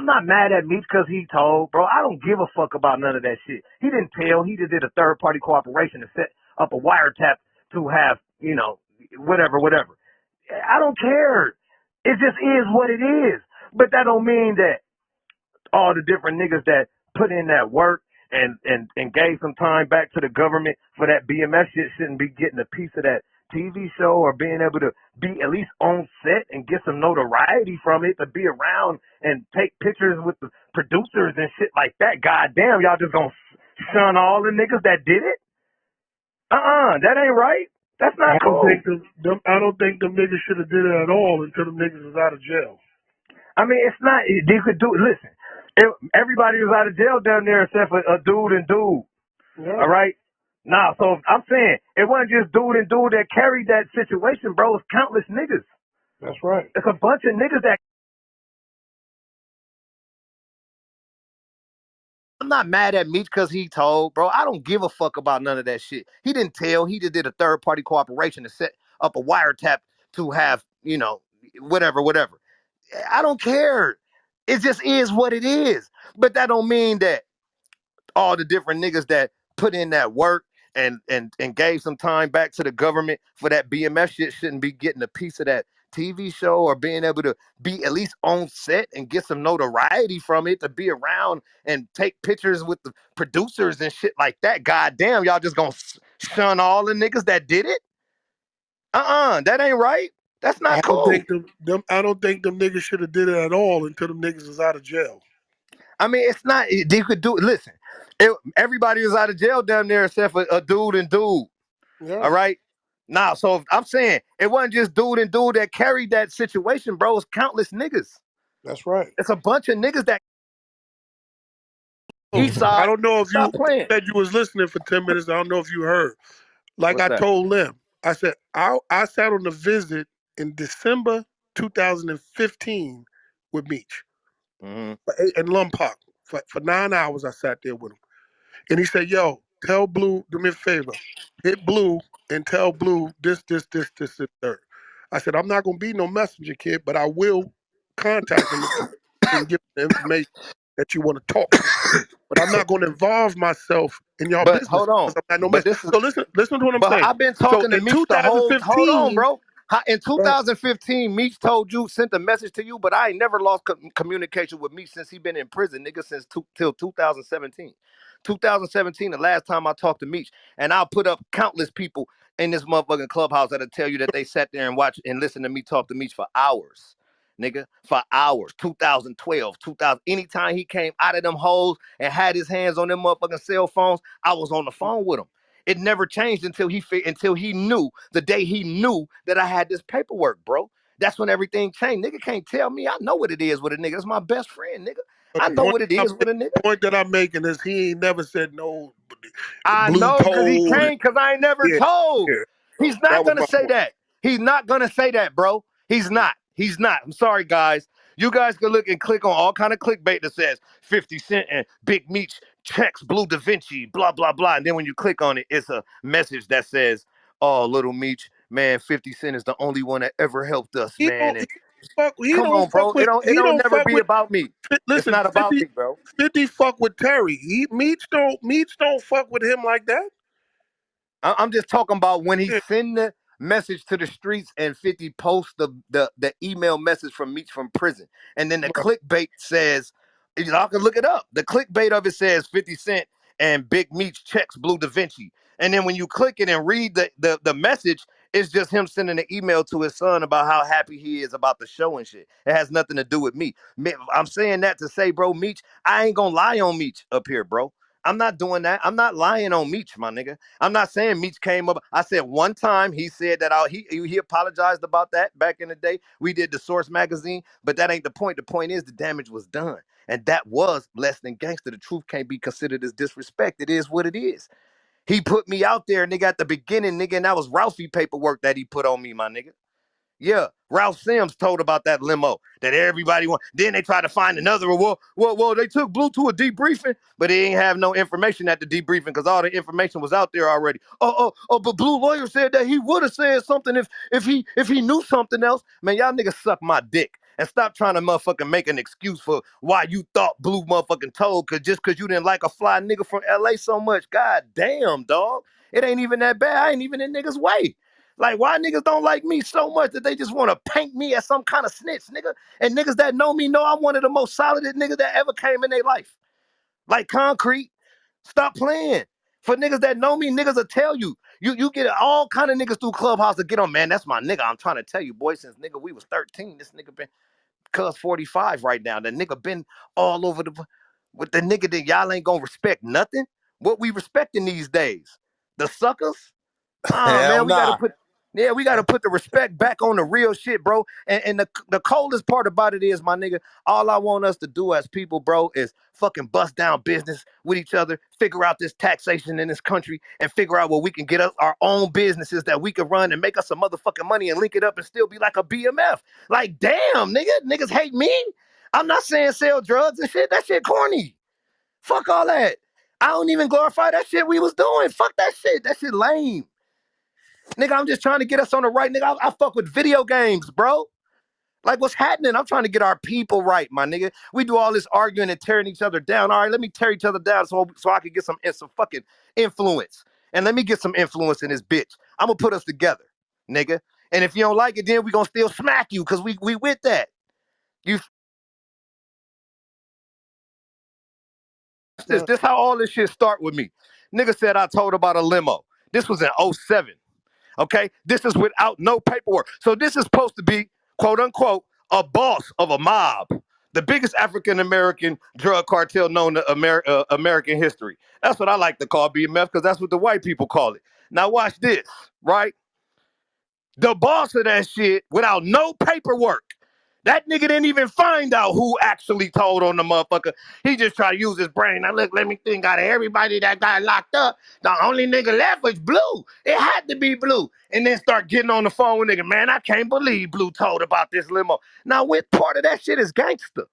I'm not mad at Meech because he told, bro. I don't give a fuck about none of that shit. He didn't tell. He just did a third-party cooperation to set up a wiretap to have, whatever. I don't care. It just is what it is. But that don't mean that all the different niggas that put in that work and gave some time back to the government for that BMF shit shouldn't be getting a piece of that TV show or being able to be at least on set and get some notoriety from it, to be around and take pictures with the producers and shit like that. God damn, y'all just gonna shun all the niggas that did it? That ain't right. That's not cool. I don't think them niggas should have did it at all until them niggas was out of jail. I mean, it's not, they could do, listen, everybody was out of jail down there except for a dude and dude. Yeah. All right? Nah, so I'm saying, it wasn't just dude and dude that carried that situation, bro. It's countless niggas. That's right. It's a bunch of niggas that. I'm not mad at Meech because he told, bro. I don't give a fuck about none of that shit. He didn't tell. He just did a third-party cooperation to set up a wiretap to have, whatever. I don't care. It just is what it is. But that don't mean that all the different niggas that put in that work and gave some time back to the government for that BMF shit shouldn't be getting a piece of that TV show or being able to be at least on set and get some notoriety from it, to be around and take pictures with the producers and shit like that. God damn, y'all just gonna shun all the niggas that did it? That ain't right. That's not cool. I don't think them niggas should have did it at all until them niggas was out of jail. I mean, it's not, they could do it. Listen, everybody was out of jail down there except for a dude and dude. Yeah. All right? Nah, so I'm saying it wasn't just dude and dude that carried that situation, bro. It's countless niggas. That's right. It's a bunch of niggas that. I don't know if you said you was listening for 10 minutes. I don't know if you heard. Like I told Lim, I said, I sat on a visit in December 2015 with Meech in Lumpark. For 9 hours, I sat there with him. And he said, yo, tell Blue, do me a favor. Hit Blue and tell Blue this, and third. I said, I'm not going to be no messenger, kid, but I will contact him and give him the information that you want to talk. But I'm not going to involve myself in y'all business. Hold on. So listen to what I'm saying. I've been talking to Meech the whole. Hold on, bro. In 2015, Meech sent a message to you, but I ain't never lost communication with Meech since he been in prison, nigga, since till 2017. 2017, the last time I talked to Meech, and I'll put up countless people in this motherfucking clubhouse that'll tell you that they sat there and watched and listened to me talk to Meech for hours. Nigga, for hours. 2012, 2000. Anytime he came out of them holes and had his hands on them motherfucking cell phones, I was on the phone with him. It never changed until he knew, the day he knew that I had this paperwork, bro. That's when everything changed. Nigga can't tell me. I know what it is with a nigga. That's my best friend, nigga. I know what it is with a nigga. The point that I'm making is he ain't never said no. I know because he can't, because I ain't never told. Yeah. He's not going to say that. He's not going to say that, bro. He's not. He's not. I'm sorry, guys. You guys can look and click on all kind of clickbait that says 50 Cent and Big Meech checks BleuDaVinci, blah, blah, blah. And then when you click on it, it's a message that says, oh, little Meech, man, 50 Cent is the only one that ever helped us, man. Come on, bro. It don't never be about me. Listen, it's not about me, bro. 50 fuck with Terry. Meech don't fuck with him like that. I'm just talking about when he send the message to the streets and 50 posts the email message from Meech from prison. And then the clickbait says, y'all can look it up. The clickbait of it says 50 Cent and Big Meech checks BleuDaVinci. And then when you click it and read the message, it's just him sending an email to his son about how happy he is about the show and shit. It has nothing to do with me. I'm saying that to say, bro, Meech, I ain't gonna lie on Meech up here, bro. I'm not doing that. I'm not lying on Meech, my nigga. I'm not saying Meech came up. I said one time he said that he apologized about that back in the day. We did the Source magazine, but that ain't the point. The point is the damage was done. And that was less than gangster. The truth can't be considered as disrespect. It is what it is. He put me out there, nigga, at the beginning, nigga, and that was Ralphie paperwork that he put on me, my nigga. Yeah, Ralph Sims told about that limo that everybody want. Then they tried to find another one. Well, they took Blue to a debriefing, but they ain't have no information at the debriefing because all the information was out there already. But Blue lawyer said that he would have said something if he knew something else. Man, y'all niggas suck my dick. And stop trying to motherfucking make an excuse for why you thought Blue motherfucking told, cause just cause you didn't like a fly nigga from LA so much. God damn, dog. It ain't even that bad. I ain't even in niggas' way. Like, why niggas don't like me so much that they just want to paint me as some kind of snitch, nigga? And niggas that know me know I'm one of the most solid niggas that ever came in their life. Like concrete. Stop playing. For niggas that know me, niggas will tell you. You get all kind of niggas through Clubhouse to get on, man, that's my nigga. I'm trying to tell you, boy, since nigga we was 13, this nigga been cuz 45 right now. The nigga been all over the with the nigga that y'all ain't gonna respect nothing. What we respecting these days? The suckers? Hell Man, nah. we gotta put the respect back on the real shit, bro. And the coldest part about it is, my nigga, all I want us to do as people, bro, is fucking bust down business with each other, figure out this taxation in this country, and figure out where we can get us our own businesses that we can run and make us some motherfucking money and link it up and still be like a BMF. Like, damn, niggas hate me. I'm not saying sell drugs and shit. That shit corny. Fuck all that. I don't even glorify that shit we was doing. Fuck that shit. That shit lame. Nigga, I'm just trying to get us on the right, nigga. I fuck with video games, bro. Like, what's happening? I'm trying to get our people right, my nigga. We do all this arguing and tearing each other down. All right, let me tear each other down so I can get some fucking influence. And let me get some influence in this bitch. I'm gonna put us together, nigga. And if you don't like it, then we gonna still smack you, because we with that. You this how all this shit start with me. Nigga said I told about a limo. This was in '07. Okay, this is without no paperwork. So this is supposed to be, quote unquote, a boss of a mob, the biggest African American drug cartel known to American history. That's what I like to call BMF, because that's what the white people call it. Now watch this, right? The boss of that shit without no paperwork. That nigga didn't even find out who actually told on the motherfucker. He just tried to use his brain. Now look, let me think, out of everybody that got locked up, the only nigga left was Blue. It had to be Blue. And then start getting on the phone with nigga, man, I can't believe Blue told about this limo. Now, which part of that shit is gangster?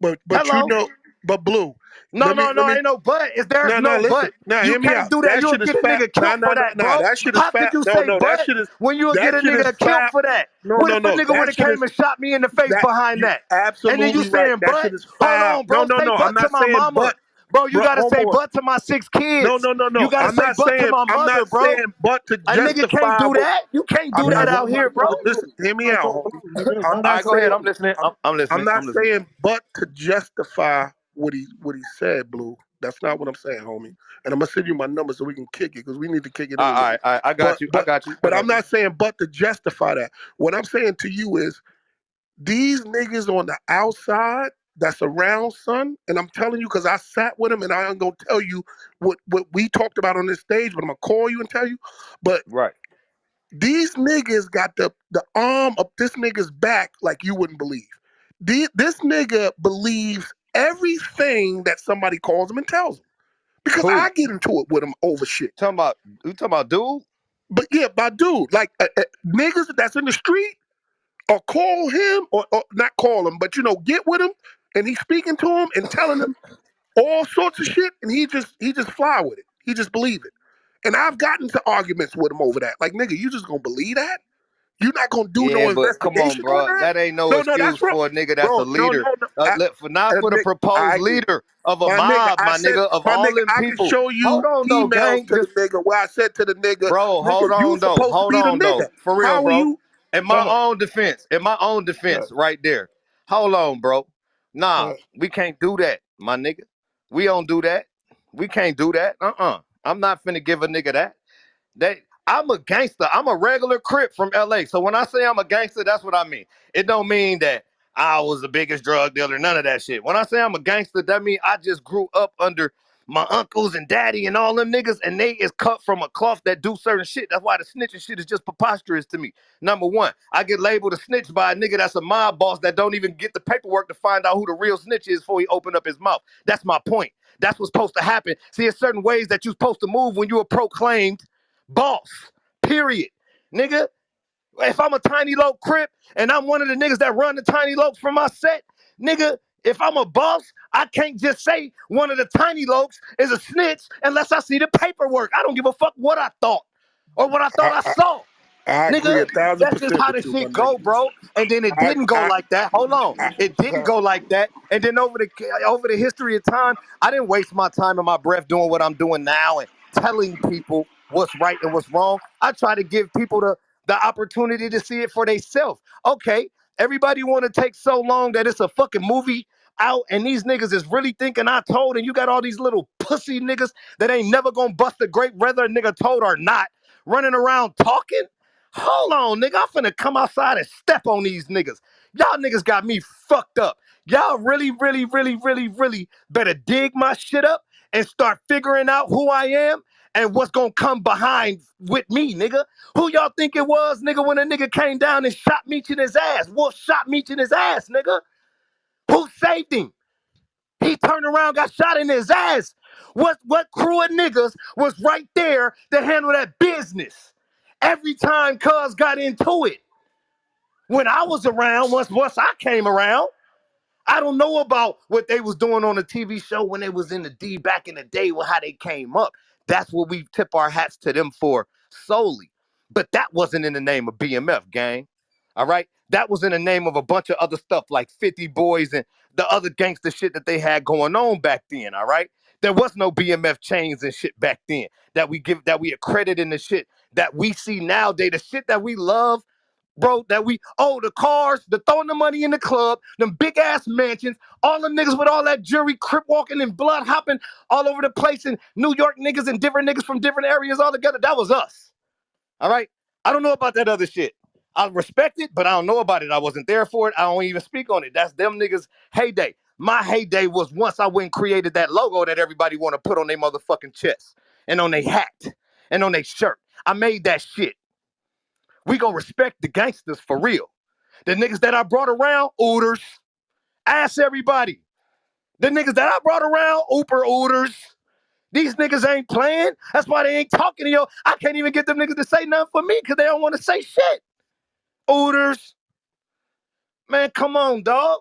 But Hello? you know, but Blue. No, Let me ain't no but. There's no, no listen. but. Now You hear me can't out. do that. That You'll shit is get a fat. nigga killed for that, bro. That shit is How could fat. you No, say no, but when you'll get that a shit is nigga killed fat. for that? No, What no, if a no. nigga would That have shit came is and shot me in the face that behind you that? And then you absolutely right. saying That but? shit is Hold foul. on, No, bro. no, Say no. I'm but to not my saying mama. but. Bro, you Bro, gotta say homeboy. but to my 6 No, kids. no, no, You no. gotta say but to my I'm mother, not bro. saying but to A nigga can't justify do what that. You can't I'm do not that out here, bro. listen, hear me out, homie. I'm All not right, go ahead. saying I'm listening. I'm I'm listening. not I'm listening. saying but to justify what he said, Blue. That's not what I'm saying, homie. And I'm gonna send you my number so we can kick it, because we need to kick it All anyway. right. I got But you. I but got you. I but I'm got you. not saying but to justify that. What I'm saying to you is these niggas on the outside that's around, son, and I'm telling you because I sat with them, and I ain't gonna tell you what we talked about on this stage, but I'm gonna call you and tell you. But Right. these niggas got the arm up this nigga's back like you wouldn't believe. This nigga believes everything that somebody calls him and tells him. Because Who? I get into it with him over shit. You talking about dude? But yeah, my dude, like niggas that's in the street, or call him, or not call him, but get with him, and he's speaking to him and telling him all sorts of shit, and he just fly with it. He just believe it. And I've gotten to arguments with him over that. Like, nigga, you just gonna believe that? You're not gonna do Yeah, no but come on, investigation on bro. that? That ain't no No, no, that's excuse wrong. for a nigga that's a Bro, no, leader. no, no. Not for the Nick, proposed I get it. leader of a My nigga, mob, my nigga, of my all nigga, them I can people. show Hold you on, though, emails gang. to the nigga where I said to the nigga, Bro, hold nigga, you on, though. supposed to Hold be the on, nigga. though. For real, How are bro. you? In my Uh, own defense, uh, right there. Hold on, bro. Nah, uh, we can't do that, my nigga. We don't do that. We can't do that. I'm not finna give a nigga that. I'm a gangster. I'm a regular Crip from LA. So when I say I'm a gangster, that's what I mean. It don't mean that I was the biggest drug dealer, none of that shit. When I say I'm a gangster, that means I just grew up under my uncles and daddy and all them niggas, and they is cut from a cloth that do certain shit. That's why the snitching shit is just preposterous to me. Number one, I get labeled a snitch by a nigga that's a mob boss that don't even get the paperwork to find out who the real snitch is before he open up his mouth. That's my point. That's what's supposed to happen. See, there's certain ways that you're supposed to move when you are proclaimed boss. Period. Nigga, if I'm a tiny loc Crip and I'm one of the niggas that run the tiny locs from my set, nigga, if I'm a boss, I can't just say one of the tiny locs is a snitch unless I see the paperwork. I don't give a fuck what I thought or what I thought I I, saw. I agree Nigga, 1,000% that's just how the with you, my shit go, nigga. bro. And then it didn't go like that. Hold on. It didn't go like that. And then over the history of time, I didn't waste my time and my breath doing what I'm doing now and telling people what's right and what's wrong. I try to give people the opportunity to see it for themselves. Okay, everybody want to take so long that it's a fucking movie out and these niggas is really thinking I told, and you got all these little pussy niggas that ain't never gonna bust a grape whether a nigga told or not running around talking. Hold on, nigga. I'm finna come outside and step on these niggas. Y'all niggas got me fucked up. Y'all really, really, really, really, really better dig my shit up and start figuring out who I am and what's gonna come behind with me, nigga. Who y'all think it was, nigga, when a nigga came down and shot Meech in his ass? Wolf shot Meech in his ass, nigga. Who saved him? He turned around, got shot in his ass. What crew of niggas was right there to handle that business? Every time Cuz got into it. When I was around, once I came around, I don't know about what they was doing on the TV show when they was in the D back in the day with how they came up. That's what we tip our hats to them for solely. But that wasn't in the name of BMF, gang. All right? That was in the name of a bunch of other stuff like 50 Boys and the other gangster shit that they had going on back then, all right? There was no BMF chains and shit back then that we accredit in the shit that we see nowadays, the shit that we love, bro, the cars, the throwing the money in the club, them big ass mansions, all the niggas with all that jewelry, crip walking and blood hopping all over the place, and New York niggas and different niggas from different areas all together. That was us. All right. I don't know about that other shit. I respect it, but I don't know about it. I wasn't there for it. I don't even speak on it. That's them niggas' heyday. My heyday was once I went and created that logo that everybody want to put on their motherfucking chest and on their hat and on their shirt. I made that shit. We gonna respect the gangsters for real. The niggas that I brought around, ooters. Ask everybody. The niggas that I brought around, ooters. These niggas ain't playing. That's why they ain't talking to you. I can't even get them niggas to say nothing for me because they don't want to say shit. Ooters. Man, come on, dog.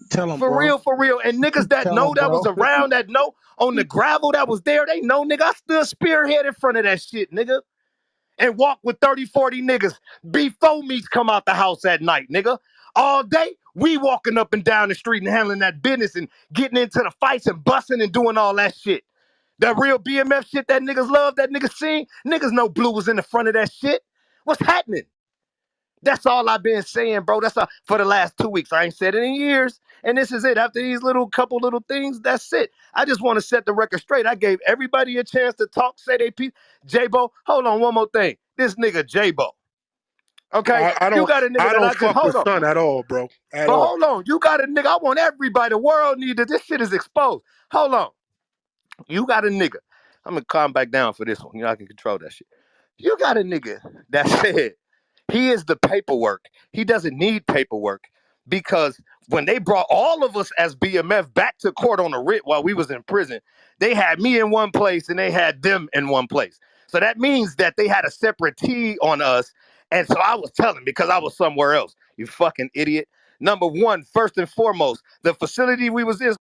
Tell them, For bro. real, for real. And niggas that Tell know them, that bro. was around, that know on the gravel that was there, they know, nigga, I stood spearhead in front of that shit, nigga. And walk with 30, 40 niggas before Meech come out the house at night, nigga. All day, we walking up and down the street and handling that business and getting into the fights and busting and doing all that shit. That real BMF shit that niggas love, that niggas sing, niggas know Blue was in the front of that shit. What's happening? That's all I've been saying, bro. That's all for the last 2 weeks. I ain't said it in years. And this is it. After these couple little things, that's it. I just want to set the record straight. I gave everybody a chance to talk, say they piece. J-Bo, hold on, one more thing. This nigga J-Bo. Okay? I You don't got a nigga I that don't I just fuck with hold on. Son at all, bro. At But all. hold on. You got a nigga. I want everybody. The world need this. This shit is exposed. Hold on. You got a nigga. I'm gonna calm back down for this one. You know, I can control that shit. You got a nigga that said he is the paperwork. He doesn't need paperwork because when they brought all of us as BMF back to court on a writ while we was in prison, they had me in one place and they had them in one place. So that means that they had a separate T on us. And so I was telling because I was somewhere else. You fucking idiot. Number one, first and foremost, the facility we was in